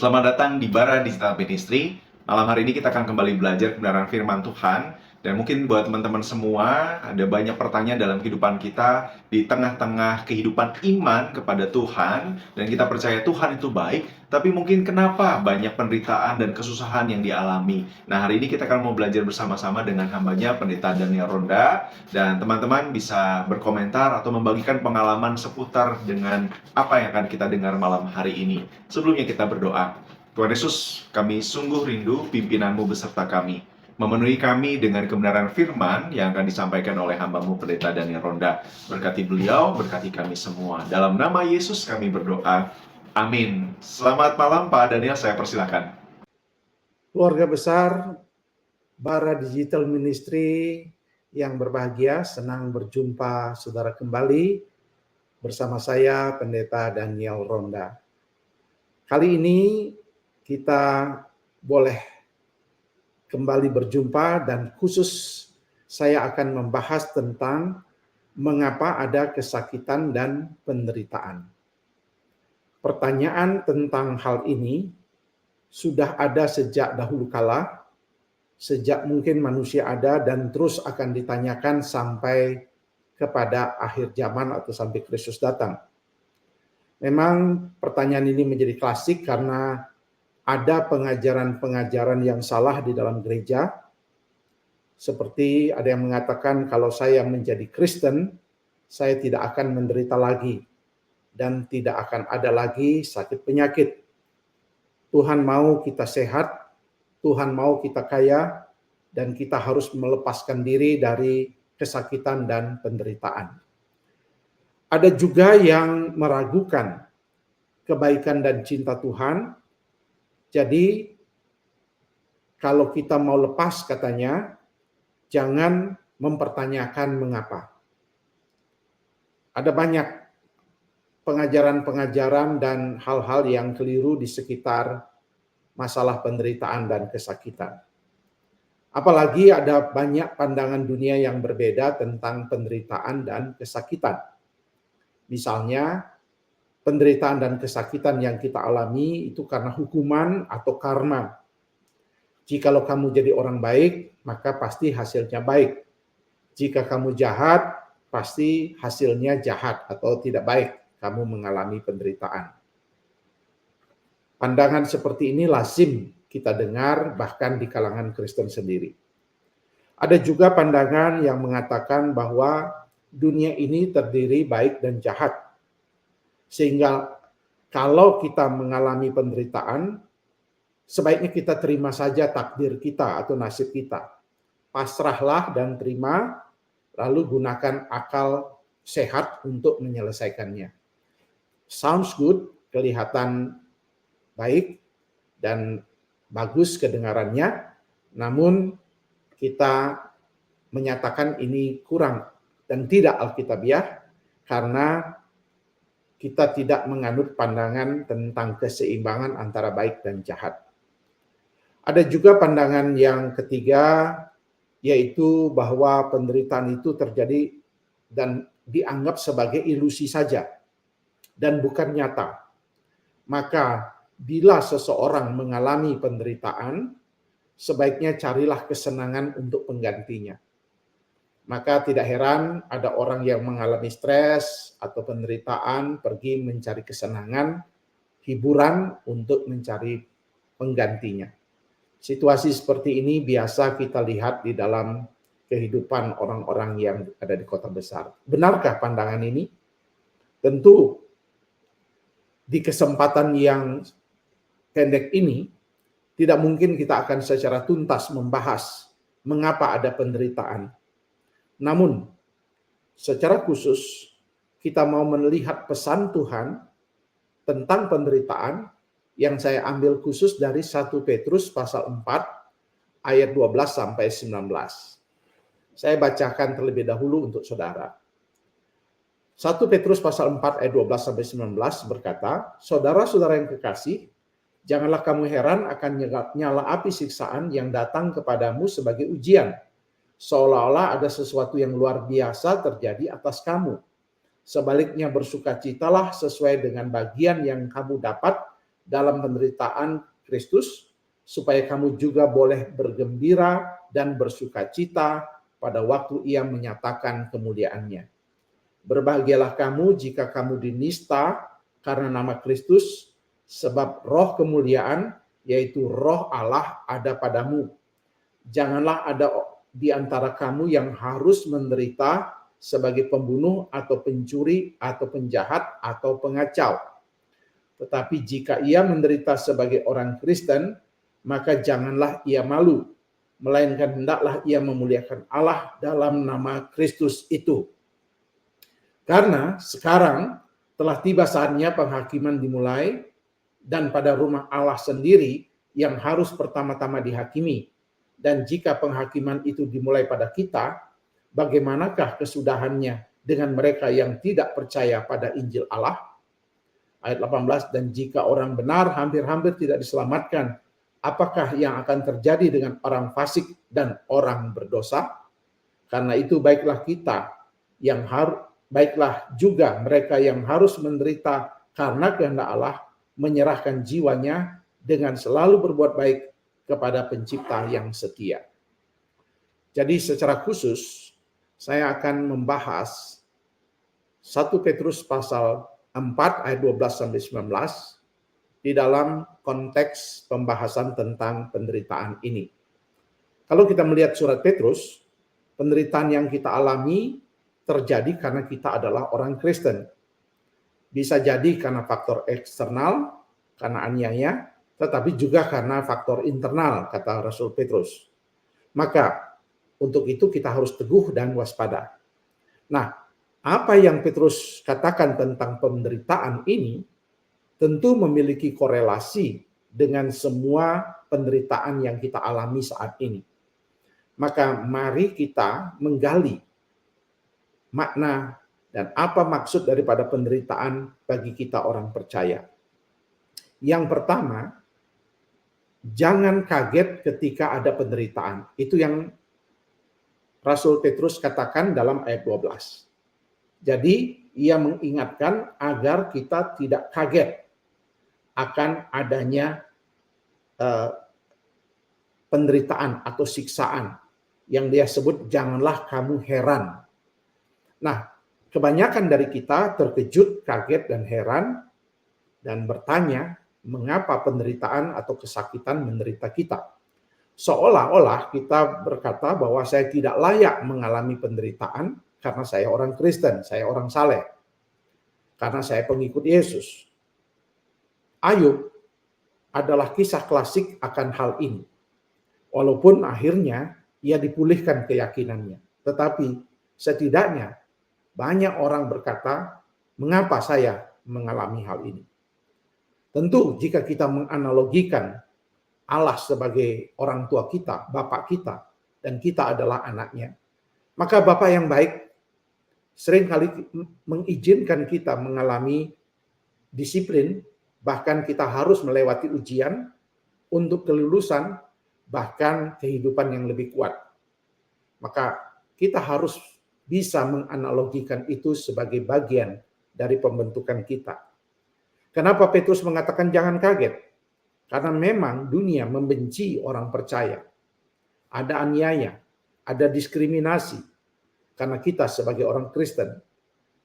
Selamat datang di Bara Digital Ministry. Malam hari ini kita akan kembali belajar kebenaran firman Tuhan. Dan mungkin buat teman-teman semua, ada banyak pertanyaan dalam kehidupan kita di tengah-tengah kehidupan iman kepada Tuhan. Dan kita percaya Tuhan itu baik, tapi mungkin kenapa banyak penderitaan dan kesusahan yang dialami. Nah, hari ini kita akan mau belajar bersama-sama dengan hambanya Pendeta Daniel Ronda. Dan teman-teman bisa berkomentar atau membagikan pengalaman seputar dengan apa yang akan kita dengar malam hari ini. Sebelumnya kita berdoa. Tuhan Yesus, kami sungguh rindu pimpinan-Mu beserta kami. Memenuhi kami dengan kebenaran firman yang akan disampaikan oleh hamba-Mu Pendeta Daniel Ronda. Berkati beliau, berkati kami semua. Dalam nama Yesus kami berdoa. Amin. Selamat malam Pak Daniel, saya persilakan. Keluarga besar Bara Digital Ministry yang berbahagia, senang berjumpa saudara kembali bersama saya Pendeta Daniel Ronda. Kali ini kita boleh kembali berjumpa dan khusus saya akan membahas tentang mengapa ada kesakitan dan penderitaan. Pertanyaan tentang hal ini sudah ada sejak dahulu kala, sejak mungkin manusia ada dan terus akan ditanyakan sampai kepada akhir zaman atau sampai Kristus datang. Memang pertanyaan ini menjadi klasik karena ada pengajaran-pengajaran yang salah di dalam gereja. Seperti ada yang mengatakan kalau saya menjadi Kristen, saya tidak akan menderita lagi dan tidak akan ada lagi sakit penyakit. Tuhan mau kita sehat, Tuhan mau kita kaya, dan kita harus melepaskan diri dari kesakitan dan penderitaan. Ada juga yang meragukan kebaikan dan cinta Tuhan. Jadi kalau kita mau lepas katanya, jangan mempertanyakan mengapa. Ada banyak pengajaran-pengajaran dan hal-hal yang keliru di sekitar masalah penderitaan dan kesakitan. Apalagi ada banyak pandangan dunia yang berbeda tentang penderitaan dan kesakitan. Misalnya, penderitaan dan kesakitan yang kita alami itu karena hukuman atau karma. Jikalau kamu jadi orang baik, maka pasti hasilnya baik. Jika kamu jahat, pasti hasilnya jahat atau tidak baik. Kamu mengalami penderitaan. Pandangan seperti ini lazim kita dengar bahkan di kalangan Kristen sendiri. Ada juga pandangan yang mengatakan bahwa dunia ini terdiri baik dan jahat. Sehingga kalau kita mengalami penderitaan, sebaiknya kita terima saja takdir kita atau nasib kita. Pasrahlah dan terima, lalu gunakan akal sehat untuk menyelesaikannya. Sounds good, kelihatan baik dan bagus kedengarannya, namun kita menyatakan ini kurang dan tidak alkitabiah karena kita tidak menganut pandangan tentang keseimbangan antara baik dan jahat. Ada juga pandangan yang ketiga, yaitu bahwa penderitaan itu terjadi dan dianggap sebagai ilusi saja dan bukan nyata. Maka bila seseorang mengalami penderitaan, sebaiknya carilah kesenangan untuk penggantinya. Maka tidak heran ada orang yang mengalami stres atau penderitaan pergi mencari kesenangan, hiburan untuk mencari penggantinya. Situasi seperti ini biasa kita lihat di dalam kehidupan orang-orang yang ada di kota besar. Benarkah pandangan ini? Tentu di kesempatan yang pendek ini tidak mungkin kita akan secara tuntas membahas mengapa ada penderitaan. Namun, secara khusus kita mau melihat pesan Tuhan tentang penderitaan yang saya ambil khusus dari 1 Petrus pasal 4 ayat 12 sampai 19. Saya bacakan terlebih dahulu untuk saudara. 1 Petrus pasal 4 ayat 12 sampai 19 berkata, "Saudara-saudara yang kekasih, janganlah kamu heran akan nyala api siksaan yang datang kepadamu sebagai ujian, seolah-olah ada sesuatu yang luar biasa terjadi atas kamu. Sebaliknya bersukacitalah sesuai dengan bagian yang kamu dapat dalam penderitaan Kristus, supaya kamu juga boleh bergembira dan bersukacita pada waktu Ia menyatakan kemuliaannya. Berbahagialah kamu jika kamu dinista karena nama Kristus, sebab roh kemuliaan, yaitu roh Allah ada padamu. Janganlah ada di antara kamu yang harus menderita sebagai pembunuh atau pencuri atau penjahat atau pengacau. Tetapi jika ia menderita sebagai orang Kristen, maka janganlah ia malu, melainkan hendaklah ia memuliakan Allah dalam nama Kristus itu. Karena sekarang telah tiba saatnya penghakiman dimulai, dan pada rumah Allah sendiri yang harus pertama-tama dihakimi. Dan jika penghakiman itu dimulai pada kita, bagaimanakah kesudahannya dengan mereka yang tidak percaya pada Injil Allah? Ayat 18, dan jika orang benar hampir-hampir tidak diselamatkan, apakah yang akan terjadi dengan orang fasik dan orang berdosa? Karena itu baiklah juga mereka yang harus menderita karena kehendak Allah, menyerahkan jiwanya dengan selalu berbuat baik kepada Pencipta yang setia. Jadi secara khusus saya akan membahas 1 Petrus pasal 4 ayat 12 sampai 19 di dalam konteks pembahasan tentang penderitaan ini. Kalau kita melihat surat Petrus, penderitaan yang kita alami terjadi karena kita adalah orang Kristen. Bisa jadi karena faktor eksternal, karena aniaya, tetapi juga karena faktor internal, kata Rasul Petrus. Maka untuk itu kita harus teguh dan waspada. Nah, apa yang Petrus katakan tentang penderitaan ini tentu memiliki korelasi dengan semua penderitaan yang kita alami saat ini. Maka mari kita menggali makna dan apa maksud daripada penderitaan bagi kita orang percaya. Yang pertama, jangan kaget ketika ada penderitaan. Itu yang Rasul Petrus katakan dalam ayat 12. Jadi, ia mengingatkan agar kita tidak kaget akan adanya penderitaan atau siksaan. Yang dia sebut, janganlah kamu heran. Nah, kebanyakan dari kita terkejut, kaget, dan heran, dan bertanya, mengapa penderitaan atau kesakitan menderita kita? Seolah-olah kita berkata bahwa saya tidak layak mengalami penderitaan karena saya orang Kristen, saya orang saleh, karena saya pengikut Yesus. Ayub adalah kisah klasik akan hal ini. Walaupun akhirnya ia dipulihkan keyakinannya. Tetapi setidaknya banyak orang berkata, mengapa saya mengalami hal ini? Tentu jika kita menganalogikan Allah sebagai orang tua kita, bapak kita, dan kita adalah anaknya, maka bapak yang baik seringkali mengizinkan kita mengalami disiplin, bahkan kita harus melewati ujian untuk kelulusan, bahkan kehidupan yang lebih kuat. Maka kita harus bisa menganalogikan itu sebagai bagian dari pembentukan kita. Kenapa Petrus mengatakan jangan kaget? Karena memang dunia membenci orang percaya. Ada aniaya, ada diskriminasi. Karena kita sebagai orang Kristen,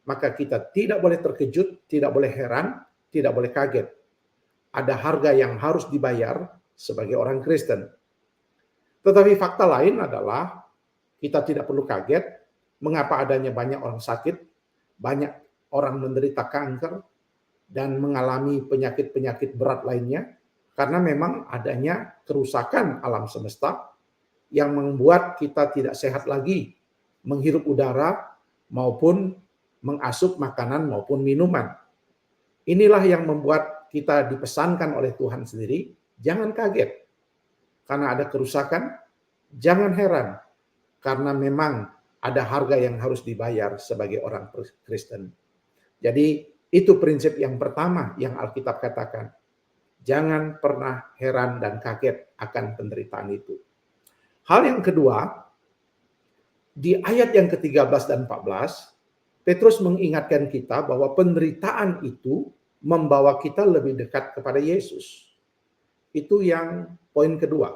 maka kita tidak boleh terkejut, tidak boleh heran, tidak boleh kaget. Ada harga yang harus dibayar sebagai orang Kristen. Tetapi fakta lain adalah kita tidak perlu kaget mengapa adanya banyak orang sakit, banyak orang menderita kanker, dan mengalami penyakit-penyakit berat lainnya, karena memang adanya kerusakan alam semesta yang membuat kita tidak sehat lagi menghirup udara maupun mengasup makanan maupun minuman. Inilah yang membuat kita dipesankan oleh Tuhan sendiri, jangan kaget karena ada kerusakan, jangan heran karena memang ada harga yang harus dibayar sebagai orang Kristen. Jadi itu prinsip yang pertama yang Alkitab katakan. Jangan pernah heran dan kaget akan penderitaan itu. Hal yang kedua, di ayat yang ke-13 dan 14, Petrus mengingatkan kita bahwa penderitaan itu membawa kita lebih dekat kepada Yesus. Itu yang poin kedua.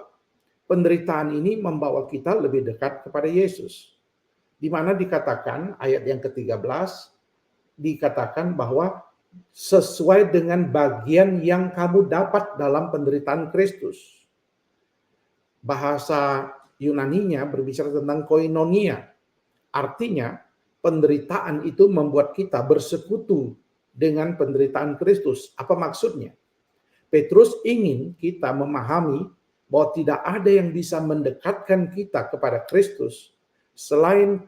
Penderitaan ini membawa kita lebih dekat kepada Yesus. Di mana dikatakan ayat yang ke-13 dikatakan bahwa sesuai dengan bagian yang kamu dapat dalam penderitaan Kristus. Bahasa Yunaninya berbicara tentang koinonia. Artinya penderitaan itu membuat kita bersekutu dengan penderitaan Kristus. Apa maksudnya? Petrus ingin kita memahami bahwa tidak ada yang bisa mendekatkan kita kepada Kristus selain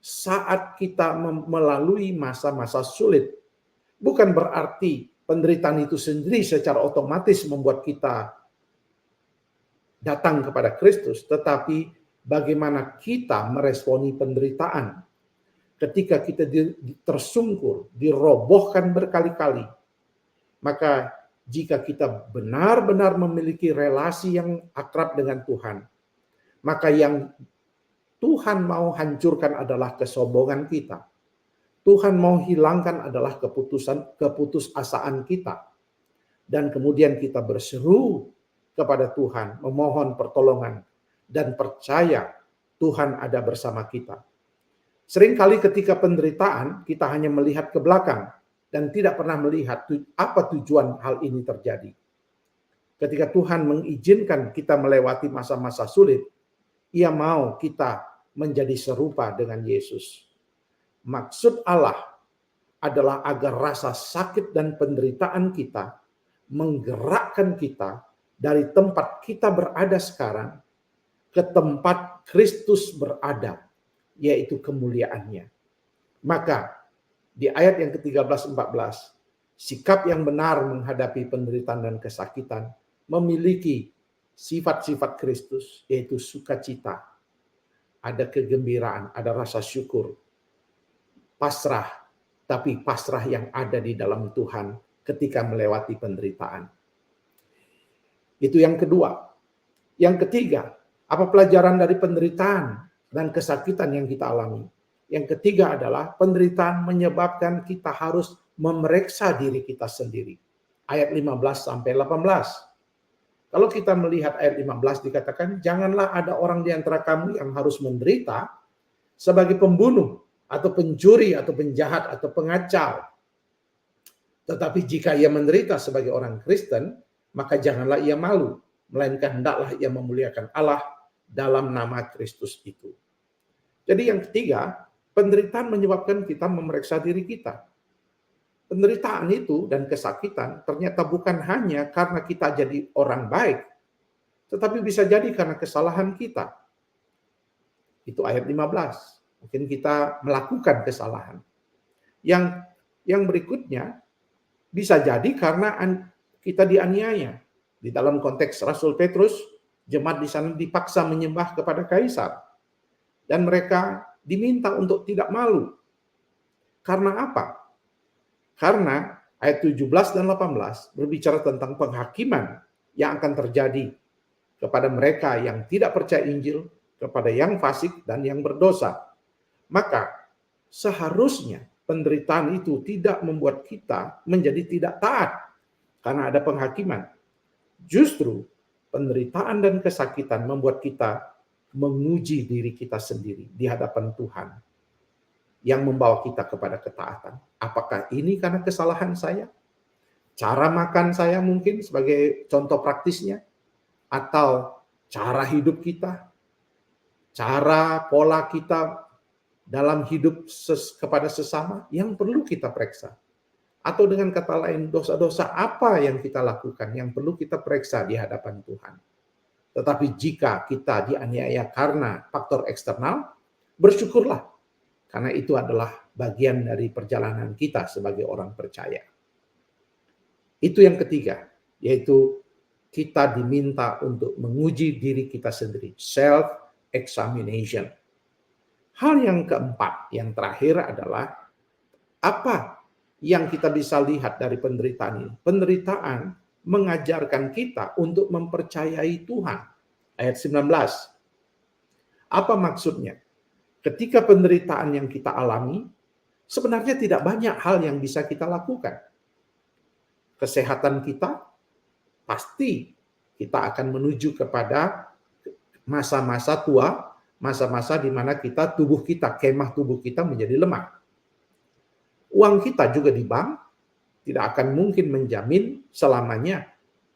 saat kita melalui masa-masa sulit. Bukan berarti penderitaan itu sendiri secara otomatis membuat kita datang kepada Kristus, tetapi bagaimana kita meresponi penderitaan. Ketika kita tersungkur, dirobohkan berkali-kali, maka jika kita benar-benar memiliki relasi yang akrab dengan Tuhan, maka yang Tuhan mau hancurkan adalah kesombongan kita. Tuhan mau hilangkan adalah keputusasaan kita. Dan kemudian kita berseru kepada Tuhan, memohon pertolongan, dan percaya Tuhan ada bersama kita. Seringkali ketika penderitaan, kita hanya melihat ke belakang, dan tidak pernah melihat apa tujuan hal ini terjadi. Ketika Tuhan mengizinkan kita melewati masa-masa sulit, Ia mau kita menjadi serupa dengan Yesus. Maksud Allah adalah agar rasa sakit dan penderitaan kita menggerakkan kita dari tempat kita berada sekarang ke tempat Kristus berada, yaitu kemuliaannya. Maka di ayat yang ke-13-14, sikap yang benar menghadapi penderitaan dan kesakitan memiliki sifat-sifat Kristus, yaitu sukacita, ada kegembiraan, ada rasa syukur, pasrah, tapi pasrah yang ada di dalam Tuhan ketika melewati penderitaan. Itu yang kedua. Yang ketiga, apa pelajaran dari penderitaan dan kesakitan yang kita alami? Yang ketiga adalah penderitaan menyebabkan kita harus memeriksa diri kita sendiri. Ayat 15-18. Kalau kita melihat ayat 15 dikatakan, janganlah ada orang di antara kamu yang harus menderita sebagai pembunuh, atau pencuri, atau penjahat, atau pengacau. Tetapi jika ia menderita sebagai orang Kristen, maka janganlah ia malu, melainkan hendaklah ia memuliakan Allah dalam nama Kristus itu. Jadi yang ketiga, penderitaan menyebabkan kita memeriksa diri kita. Penderitaan itu dan kesakitan ternyata bukan hanya karena kita jadi orang baik, tetapi bisa jadi karena kesalahan kita. Itu ayat 15. Mungkin kita melakukan kesalahan. Yang berikutnya bisa jadi karena kita dianiaya. Di dalam konteks Rasul Petrus, jemaat di sana dipaksa menyembah kepada kaisar. Dan mereka diminta untuk tidak malu. Karena apa? Karena ayat 17 dan 18 berbicara tentang penghakiman yang akan terjadi kepada mereka yang tidak percaya Injil, kepada yang fasik dan yang berdosa. Maka seharusnya penderitaan itu tidak membuat kita menjadi tidak taat karena ada penghakiman. Justru penderitaan dan kesakitan membuat kita menguji diri kita sendiri di hadapan Tuhan, yang membawa kita kepada ketaatan. Apakah ini karena kesalahan saya? Cara makan saya mungkin sebagai contoh praktisnya? Atau cara hidup kita? Cara pola kita dalam hidup kepada sesama yang perlu kita periksa? Atau dengan kata lain, dosa-dosa apa yang kita lakukan yang perlu kita periksa di hadapan Tuhan? Tetapi jika kita dianiaya karena faktor eksternal, bersyukurlah. Karena itu adalah bagian dari perjalanan kita sebagai orang percaya. Itu yang ketiga, yaitu kita diminta untuk menguji diri kita sendiri. Self-examination. Hal yang keempat, yang terakhir adalah apa yang kita bisa lihat dari penderitaan ini. Penderitaan mengajarkan kita untuk mempercayai Tuhan. Ayat 19. Apa maksudnya? Ketika penderitaan yang kita alami, sebenarnya tidak banyak hal yang bisa kita lakukan. kesehatan kita, pasti kita akan menuju kepada masa-masa tua, masa-masa di mana tubuh kita, kemah tubuh kita menjadi lemah. Uang kita juga di bank tidak akan mungkin menjamin selamanya.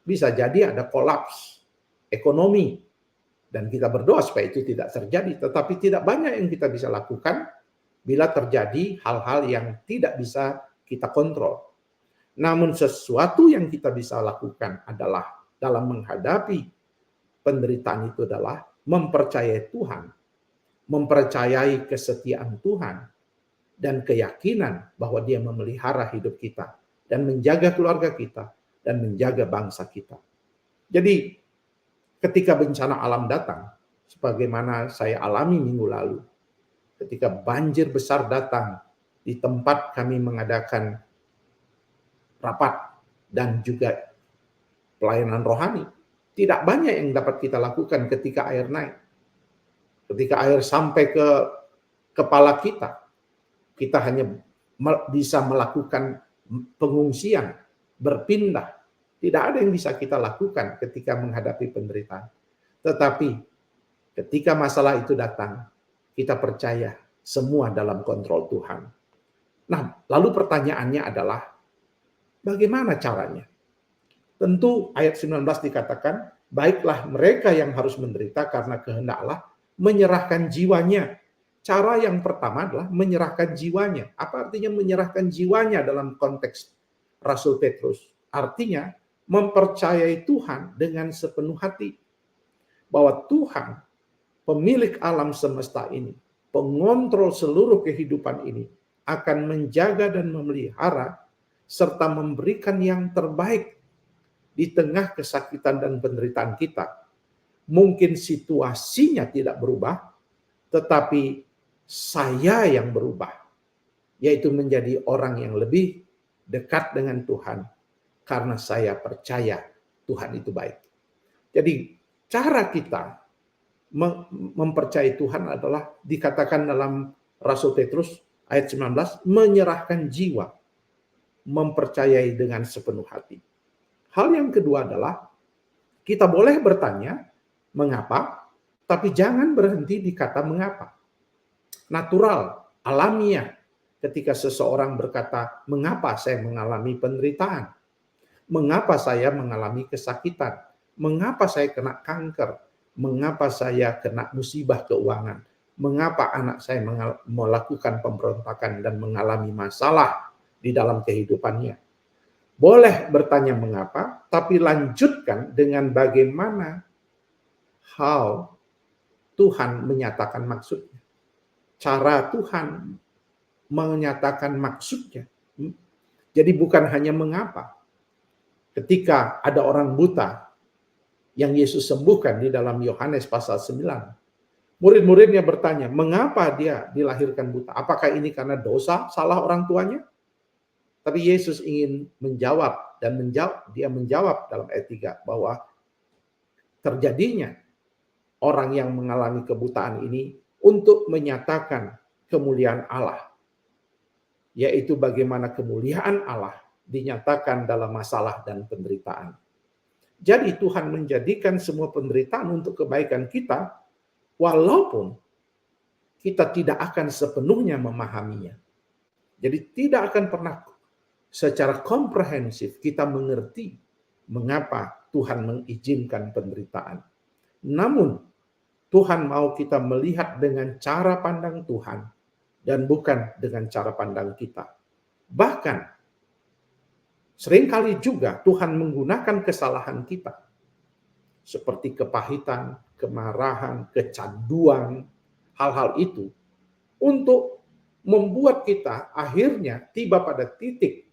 Bisa jadi ada kolaps ekonomi, dan kita berdoa supaya itu tidak terjadi. Tetapi tidak banyak yang kita bisa lakukan bila terjadi hal-hal yang tidak bisa kita kontrol. Namun sesuatu yang kita bisa lakukan adalah dalam menghadapi penderitaan itu adalah mempercayai Tuhan, mempercayai kesetiaan Tuhan, dan keyakinan bahwa Dia memelihara hidup kita dan menjaga keluarga kita dan menjaga bangsa kita. Jadi ketika bencana alam datang, sebagaimana saya alami minggu lalu, ketika banjir besar datang di tempat kami mengadakan rapat dan juga pelayanan rohani, tidak banyak yang dapat kita lakukan ketika air naik. Ketika air sampai ke kepala kita hanya bisa melakukan pengungsian, berpindah. Tidak ada yang bisa kita lakukan ketika menghadapi penderitaan. Tetapi ketika masalah itu datang, kita percaya semua dalam kontrol Tuhan. Nah, lalu pertanyaannya adalah, bagaimana caranya? Tentu ayat 19 dikatakan, baiklah mereka yang harus menderita karena kehendak Allah menyerahkan jiwanya. Cara yang pertama adalah menyerahkan jiwanya. Apa artinya menyerahkan jiwanya dalam konteks Rasul Petrus? Artinya mempercayai Tuhan dengan sepenuh hati. Bahwa Tuhan, pemilik alam semesta ini, pengontrol seluruh kehidupan ini, akan menjaga dan memelihara, serta memberikan yang terbaik di tengah kesakitan dan penderitaan kita. Mungkin situasinya tidak berubah, tetapi saya yang berubah, yaitu menjadi orang yang lebih dekat dengan Tuhan, karena saya percaya Tuhan itu baik. Jadi cara kita mempercayai Tuhan adalah dikatakan dalam Rasul Petrus ayat 19, menyerahkan jiwa, mempercayai dengan sepenuh hati. Hal yang kedua adalah kita boleh bertanya mengapa, tapi jangan berhenti di kata mengapa. Natural, alamiah, ketika seseorang berkata, mengapa saya mengalami penderitaan? Mengapa saya mengalami kesakitan? Mengapa saya kena kanker? Mengapa saya kena musibah keuangan? Mengapa anak saya melakukan pemberontakan dan mengalami masalah di dalam kehidupannya? Boleh bertanya mengapa, tapi lanjutkan dengan bagaimana hal Tuhan menyatakan maksudnya. Cara Tuhan menyatakan maksudnya. Jadi bukan hanya mengapa. Ketika ada orang buta yang Yesus sembuhkan di dalam Yohanes pasal 9, murid-muridnya bertanya, mengapa dia dilahirkan buta? Apakah ini karena dosa, salah orang tuanya? Tapi Yesus ingin menjawab, dan dia menjawab dalam ayat 3 bahwa terjadinya orang yang mengalami kebutaan ini untuk menyatakan kemuliaan Allah. Yaitu bagaimana kemuliaan Allah dinyatakan dalam masalah dan penderitaan. Jadi Tuhan menjadikan semua penderitaan untuk kebaikan kita, walaupun kita tidak akan sepenuhnya memahaminya. Jadi tidak akan pernah secara komprehensif kita mengerti mengapa Tuhan mengizinkan penderitaan. Namun Tuhan mau kita melihat dengan cara pandang Tuhan dan bukan dengan cara pandang kita. Bahkan seringkali juga Tuhan menggunakan kesalahan kita seperti kepahitan, kemarahan, kecanduan, hal-hal itu untuk membuat kita akhirnya tiba pada titik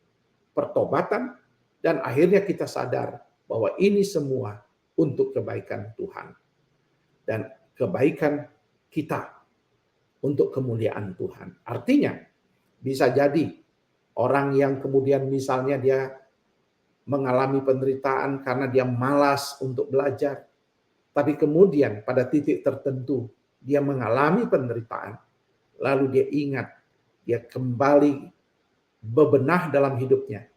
pertobatan dan akhirnya kita sadar bahwa ini semua untuk kebaikan Tuhan dan kebaikan kita untuk kemuliaan Tuhan. Artinya bisa jadi orang yang kemudian misalnya dia mengalami penderitaan karena dia malas untuk belajar, tapi kemudian pada titik tertentu dia mengalami penderitaan, lalu dia ingat, dia kembali bebenah dalam hidupnya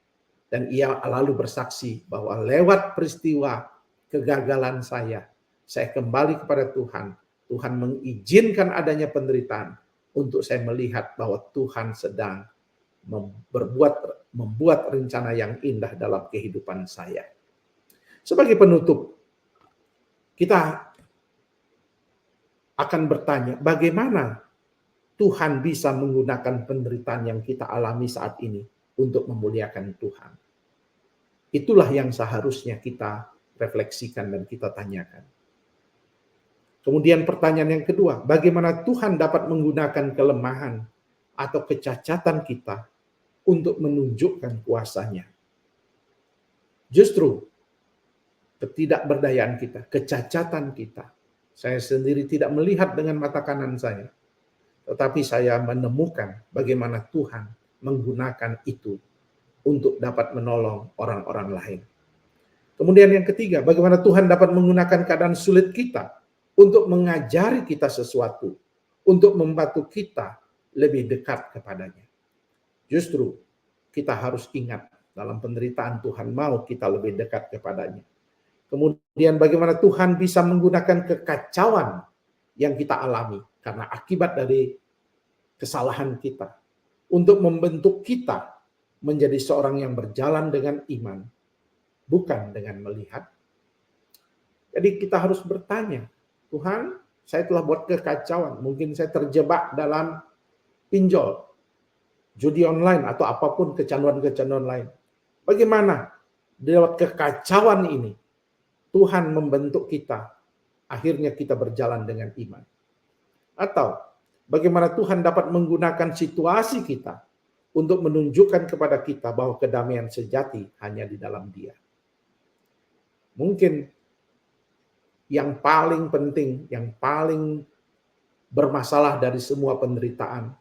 Dan ia lalu bersaksi bahwa lewat peristiwa kegagalan saya kembali kepada Tuhan. Tuhan mengizinkan adanya penderitaan untuk saya melihat bahwa Tuhan sedang membuat rencana yang indah dalam kehidupan saya. Sebagai penutup, kita akan bertanya, bagaimana Tuhan bisa menggunakan penderitaan yang kita alami saat ini untuk memuliakan Tuhan? Itulah yang seharusnya kita refleksikan dan kita tanyakan. Kemudian pertanyaan yang kedua, bagaimana Tuhan dapat menggunakan kelemahan atau kecacatan kita untuk menunjukkan kuasa-Nya? Justru ketidakberdayaan kita, kecacatan kita, saya sendiri tidak melihat dengan mata kanan saya, tetapi saya menemukan bagaimana Tuhan menggunakan itu untuk dapat menolong orang-orang lain. Kemudian yang ketiga, bagaimana Tuhan dapat menggunakan keadaan sulit kita untuk mengajari kita sesuatu, untuk membantu kita lebih dekat kepadanya. Justru kita harus ingat dalam penderitaan Tuhan mau kita lebih dekat kepadanya. Kemudian bagaimana Tuhan bisa menggunakan kekacauan yang kita alami karena akibat dari kesalahan kita untuk membentuk kita menjadi seorang yang berjalan dengan iman, bukan dengan melihat. Jadi kita harus bertanya, Tuhan, saya telah buat kekacauan, mungkin saya terjebak dalam pinjol, judi online, atau apapun kecanduan-kecanduan lain. Bagaimana lewat kekacauan ini Tuhan membentuk kita, akhirnya kita berjalan dengan iman. Atau bagaimana Tuhan dapat menggunakan situasi kita untuk menunjukkan kepada kita bahwa kedamaian sejati hanya di dalam Dia. Mungkin yang paling penting, yang paling bermasalah dari semua penderitaan,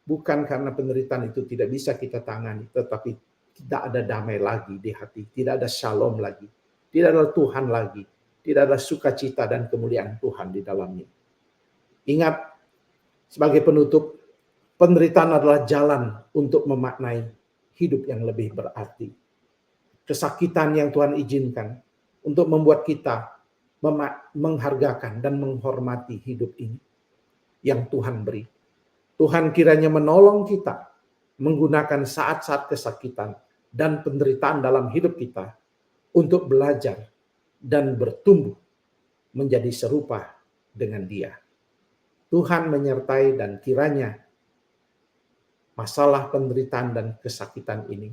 bukan karena penderitaan itu tidak bisa kita tangani, tetapi tidak ada damai lagi di hati, tidak ada shalom lagi, tidak ada Tuhan lagi, tidak ada sukacita dan kemuliaan Tuhan di dalamnya. Ingat, sebagai penutup, penderitaan adalah jalan untuk memaknai hidup yang lebih berarti. Kesakitan yang Tuhan izinkan untuk membuat kita menghargakan dan menghormati hidup ini yang Tuhan beri. Tuhan kiranya menolong kita menggunakan saat-saat kesakitan dan penderitaan dalam hidup kita untuk belajar dan bertumbuh menjadi serupa dengan Dia. Tuhan menyertai dan kiranya masalah penderitaan dan kesakitan ini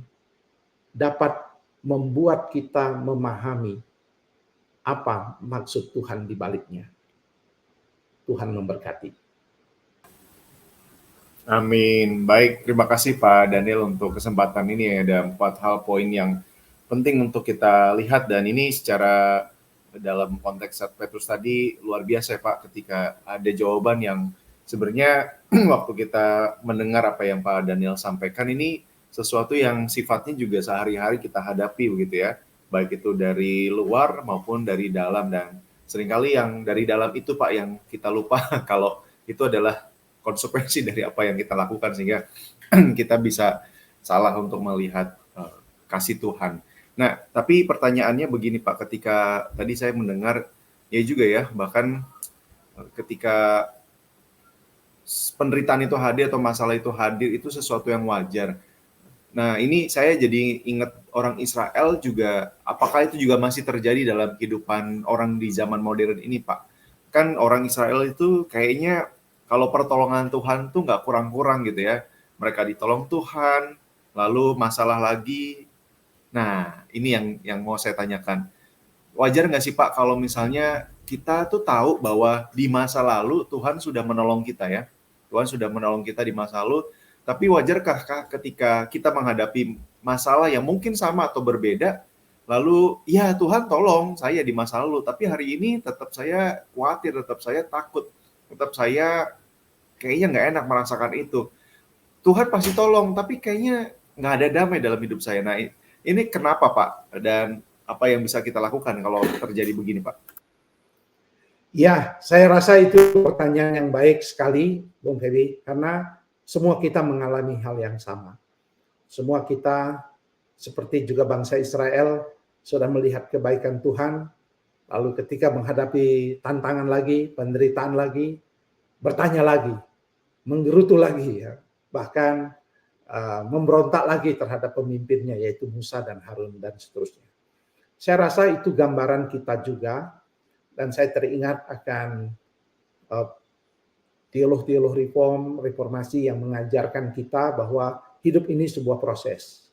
dapat membuat kita memahami apa maksud Tuhan di baliknya. Tuhan memberkati. Amin. Baik, terima kasih Pak Daniel untuk kesempatan ini ya. Ada 4 hal poin yang penting untuk kita lihat, dan ini secara dalam konteks 1 Petrus tadi luar biasa ya Pak, ketika ada jawaban yang sebenarnya waktu kita mendengar apa yang Pak Daniel sampaikan, ini sesuatu yang sifatnya juga sehari-hari kita hadapi begitu ya, baik itu dari luar maupun dari dalam, dan seringkali yang dari dalam itu Pak yang kita lupa kalau itu adalah konsekuensi dari apa yang kita lakukan, sehingga kita bisa salah untuk melihat kasih Tuhan. Nah, tapi pertanyaannya begini Pak, ketika tadi saya mendengar ya juga ya, bahkan ketika penderitaan itu hadir atau masalah itu hadir, itu sesuatu yang wajar. Nah, ini saya jadi ingat orang Israel juga, apakah itu juga masih terjadi dalam kehidupan orang di zaman modern ini Pak? Kan orang Israel itu kayaknya kalau pertolongan Tuhan tuh nggak kurang-kurang gitu ya. Mereka ditolong Tuhan, lalu masalah lagi. Nah, ini yang mau saya tanyakan. Wajar nggak sih Pak kalau misalnya kita tuh tahu bahwa di masa lalu Tuhan sudah menolong kita ya. Tuhan sudah menolong kita di masa lalu, tapi wajarkah ketika kita menghadapi masalah yang mungkin sama atau berbeda, lalu ya Tuhan tolong saya di masa lalu, tapi hari ini tetap saya khawatir, tetap saya takut, tetap saya kayaknya nggak enak merasakan itu. Tuhan pasti tolong, tapi kayaknya nggak ada damai dalam hidup saya. Nah, ini kenapa Pak? Dan apa yang bisa kita lakukan kalau terjadi begini Pak? Ya, saya rasa itu pertanyaan yang baik sekali, Bung Hedi, karena semua kita mengalami hal yang sama. Semua kita seperti juga bangsa Israel sudah melihat kebaikan Tuhan, lalu ketika menghadapi tantangan lagi, penderitaan lagi, bertanya lagi, menggerutu lagi, ya, bahkan memberontak lagi terhadap pemimpinnya yaitu Musa dan Harun dan seterusnya. Saya rasa itu gambaran kita juga, dan saya teringat akan teolog-teolog reformasi yang mengajarkan kita bahwa hidup ini sebuah proses.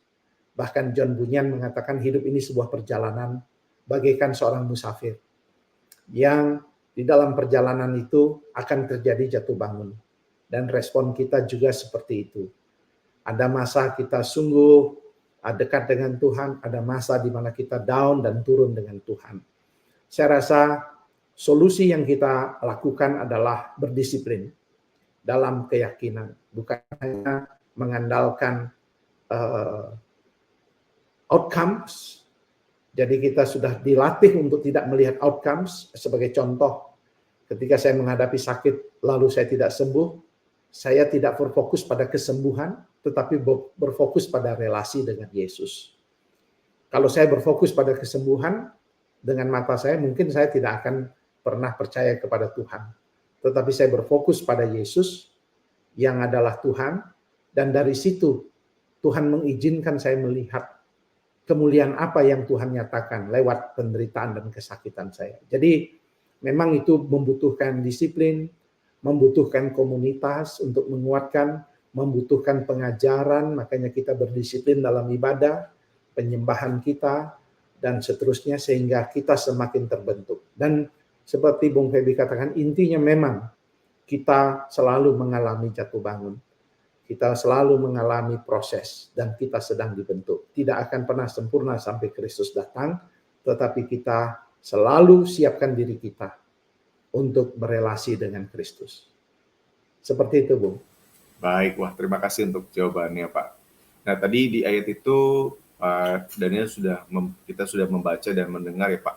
Bahkan John Bunyan mengatakan hidup ini sebuah perjalanan bagaikan seorang musafir yang di dalam perjalanan itu akan terjadi jatuh bangun. Dan respon kita juga seperti itu. Ada masa kita sungguh dekat dengan Tuhan, ada masa di mana kita down dan turun dengan Tuhan. Saya rasa solusi yang kita lakukan adalah berdisiplin dalam keyakinan, bukan hanya mengandalkan outcomes. Jadi kita sudah dilatih untuk tidak melihat outcomes. Sebagai contoh, ketika saya menghadapi sakit lalu saya tidak sembuh, saya tidak berfokus pada kesembuhan, tetapi berfokus pada relasi dengan Yesus. Kalau saya berfokus pada kesembuhan dengan mata saya, mungkin saya tidak akan pernah percaya kepada Tuhan. Tetapi saya berfokus pada Yesus yang adalah Tuhan, dan dari situ Tuhan mengizinkan saya melihat kemuliaan apa yang Tuhan nyatakan lewat penderitaan dan kesakitan saya. Jadi memang itu membutuhkan disiplin, membutuhkan komunitas untuk menguatkan, membutuhkan pengajaran, makanya kita berdisiplin dalam ibadah, penyembahan kita, dan seterusnya sehingga kita semakin terbentuk. Dan seperti Bung Febi katakan, intinya memang kita selalu mengalami jatuh bangun. Kita selalu mengalami proses dan kita sedang dibentuk. Tidak akan pernah sempurna sampai Kristus datang, tetapi kita selalu siapkan diri kita untuk berelasi dengan Kristus. Seperti itu, Bung. Baik, wah terima kasih untuk jawabannya, Pak. Nah, tadi di ayat itu Pak Daniel kita sudah membaca dan mendengar ya, Pak.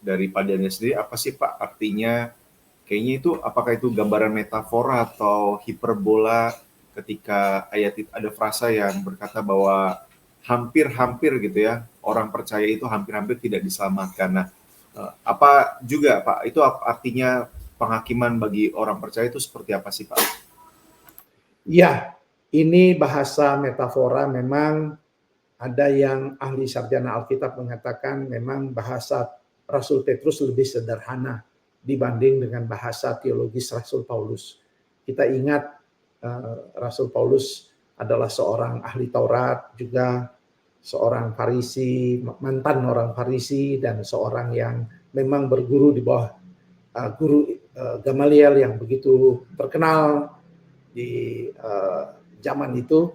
Dari Pak Daniel sendiri apa sih, Pak, artinya? Kayaknya itu apakah itu gambaran metafora atau hiperbola ketika ayat itu ada frasa yang berkata bahwa hampir-hampir gitu ya, orang percaya itu hampir-hampir tidak diselamatkan. Nah, apa juga Pak, itu artinya penghakiman bagi orang percaya itu seperti apa sih Pak? Ya, ini bahasa metafora memang ada yang ahli sarjana Alkitab mengatakan memang bahasa Rasul Petrus lebih sederhana dibanding dengan bahasa teologis Rasul Paulus. Kita ingat Rasul Paulus adalah seorang ahli Taurat, juga seorang Farisi, mantan orang Farisi, dan seorang yang memang berguru di bawah guru Gamaliel yang begitu terkenal di zaman itu.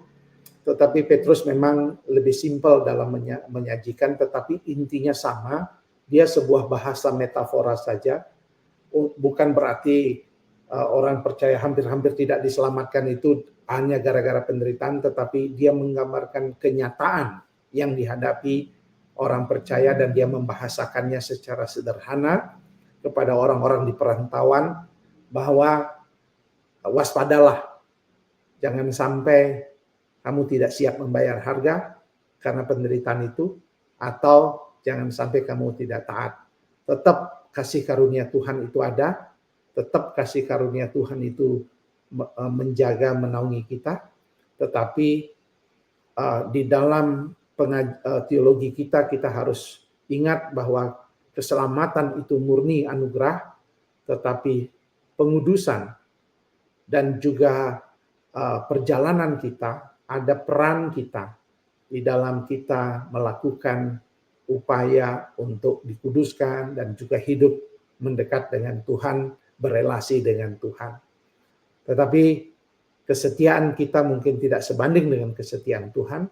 Tetapi Petrus memang lebih simpel dalam menyajikan, tetapi intinya sama. Dia sebuah bahasa metafora saja. Bukan berarti orang percaya hampir-hampir tidak diselamatkan itu hanya gara-gara penderitaan, tetapi dia menggambarkan kenyataan yang dihadapi orang percaya dan dia membahasakannya secara sederhana kepada orang-orang di perantauan bahwa waspadalah, jangan sampai kamu tidak siap membayar harga karena penderitaan itu, atau jangan sampai kamu tidak taat. Tetap kasih karunia Tuhan itu ada, tetap kasih karunia Tuhan itu menjaga, menaungi kita, tetapi di dalam teologi kita harus ingat bahwa keselamatan itu murni anugerah, tetapi pengudusan dan juga perjalanan kita, ada peran kita di dalam kita melakukan upaya untuk dikuduskan dan juga hidup mendekat dengan Tuhan, berelasi dengan Tuhan. Tetapi kesetiaan kita mungkin tidak sebanding dengan kesetiaan Tuhan,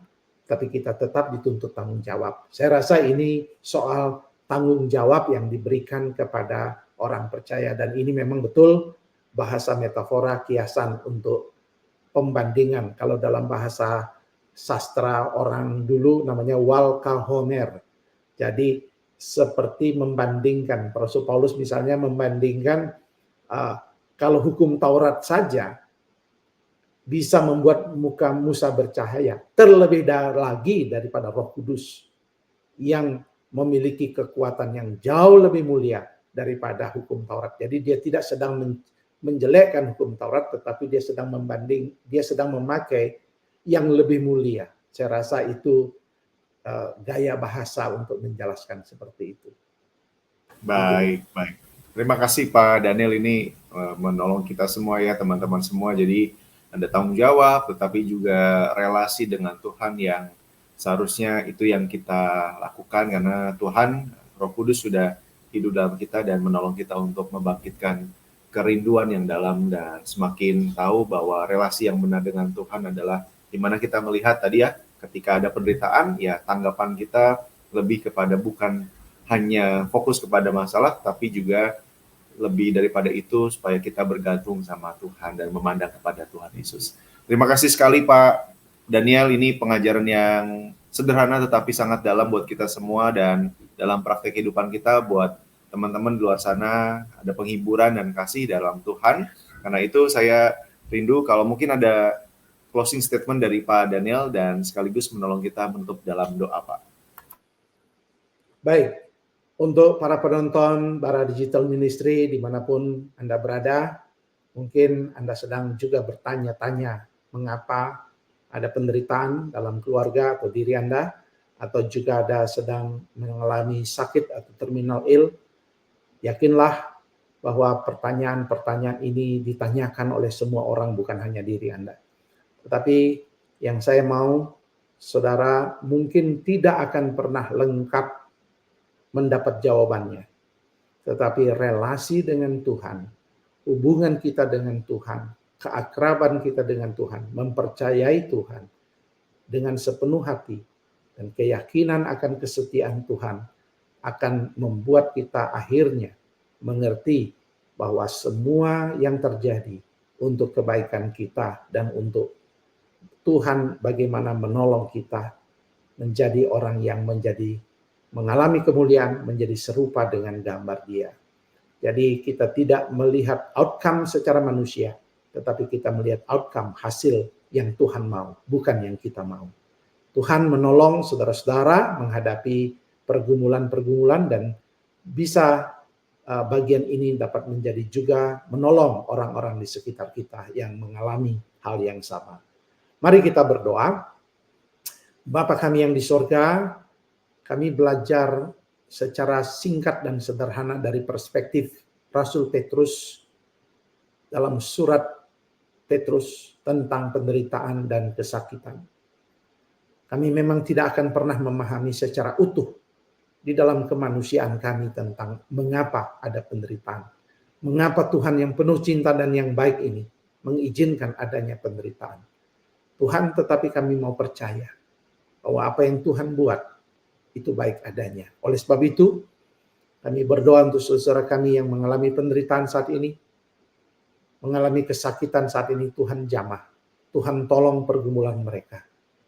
tapi kita tetap dituntut tanggung jawab. Saya rasa ini soal tanggung jawab yang diberikan kepada orang percaya, dan ini memang betul bahasa metafora, kiasan untuk pembandingan. Kalau dalam bahasa sastra orang dulu namanya walkahomer. Jadi seperti membandingkan. Rasul Paulus misalnya membandingkan kalau hukum Taurat saja bisa membuat muka Musa bercahaya, terlebih lagi daripada Roh Kudus yang memiliki kekuatan yang jauh lebih mulia daripada hukum Taurat. Jadi dia tidak sedang menjelekkan hukum Taurat, tetapi dia sedang memakai yang lebih mulia. Saya rasa itu gaya bahasa untuk menjelaskan seperti itu. Baik, baik. Terima kasih Pak Daniel, ini menolong kita semua ya, teman-teman semua. Jadi ada tanggung jawab, tetapi juga relasi dengan Tuhan yang seharusnya itu yang kita lakukan, karena Tuhan, Roh Kudus sudah hidup dalam kita dan menolong kita untuk membangkitkan kerinduan yang dalam, dan semakin tahu bahwa relasi yang benar dengan Tuhan adalah dimana kita melihat tadi ya, ketika ada penderitaan, ya tanggapan kita lebih kepada bukan hanya fokus kepada masalah, tapi juga lebih daripada itu supaya kita bergantung sama Tuhan dan memandang kepada Tuhan Yesus. Terima kasih sekali Pak Daniel, ini pengajaran yang sederhana tetapi sangat dalam buat kita semua, dan dalam praktek kehidupan kita buat teman-teman di luar sana ada penghiburan dan kasih dalam Tuhan. Karena itu saya rindu kalau mungkin ada closing statement dari Pak Daniel dan sekaligus menolong kita menutup dalam doa Pak. Baik, untuk para penonton Bara Digital Ministry dimanapun Anda berada, mungkin Anda sedang juga bertanya-tanya mengapa ada penderitaan dalam keluarga atau diri Anda, atau juga ada sedang mengalami sakit atau terminal ill. Yakinlah bahwa pertanyaan-pertanyaan ini ditanyakan oleh semua orang, bukan hanya diri Anda. Tetapi yang saya mau, saudara mungkin tidak akan pernah lengkap mendapat jawabannya. Tetapi relasi dengan Tuhan, hubungan kita dengan Tuhan, keakraban kita dengan Tuhan, mempercayai Tuhan dengan sepenuh hati, dan keyakinan akan kesetiaan Tuhan akan membuat kita akhirnya mengerti bahwa semua yang terjadi untuk kebaikan kita dan untuk Tuhan bagaimana menolong kita menjadi orang yang mengalami kemuliaan, menjadi serupa dengan gambar Dia. Jadi kita tidak melihat outcome secara manusia, tetapi kita melihat outcome, hasil yang Tuhan mau, bukan yang kita mau. Tuhan menolong saudara-saudara menghadapi pergumulan-pergumulan, dan bisa bagian ini dapat menjadi juga menolong orang-orang di sekitar kita yang mengalami hal yang sama. Mari kita berdoa. Bapa kami yang di sorga, kami belajar secara singkat dan sederhana dari perspektif Rasul Petrus dalam surat Petrus tentang penderitaan dan kesakitan. Kami memang tidak akan pernah memahami secara utuh di dalam kemanusiaan kami tentang mengapa ada penderitaan. Mengapa Tuhan yang penuh cinta dan yang baik ini mengizinkan adanya penderitaan. Tuhan, tetapi kami mau percaya bahwa apa yang Tuhan buat itu baik adanya. Oleh sebab itu, kami berdoa untuk saudara kami yang mengalami penderitaan saat ini, mengalami kesakitan saat ini. Tuhan jamah, Tuhan tolong pergumulan mereka.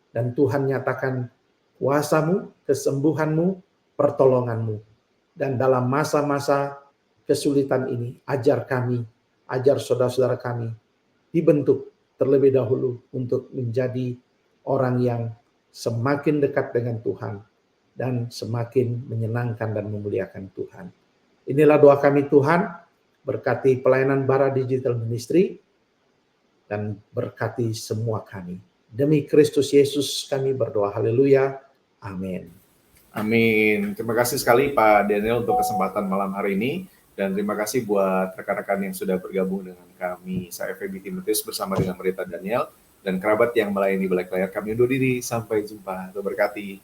Dan Tuhan nyatakan kuasa-Mu, kesembuhan-Mu, pertolongan-Mu. Dan dalam masa-masa kesulitan ini, ajar kami, ajar saudara-saudara kami, dibentuk terlebih dahulu untuk menjadi orang yang semakin dekat dengan Tuhan dan semakin menyenangkan dan memuliakan Tuhan. Inilah doa kami Tuhan, berkati pelayanan Bara Digital Ministry, dan berkati semua kami. Demi Kristus Yesus kami berdoa, haleluya, amin. Amin. Terima kasih sekali Pak Daniel untuk kesempatan malam hari ini, dan terima kasih buat rekan-rekan yang sudah bergabung dengan kami. Saya FEB Timotius bersama dengan Merita Daniel dan kerabat yang melayani balik layar. Kami undur diri, sampai jumpa. Tuhan berkati.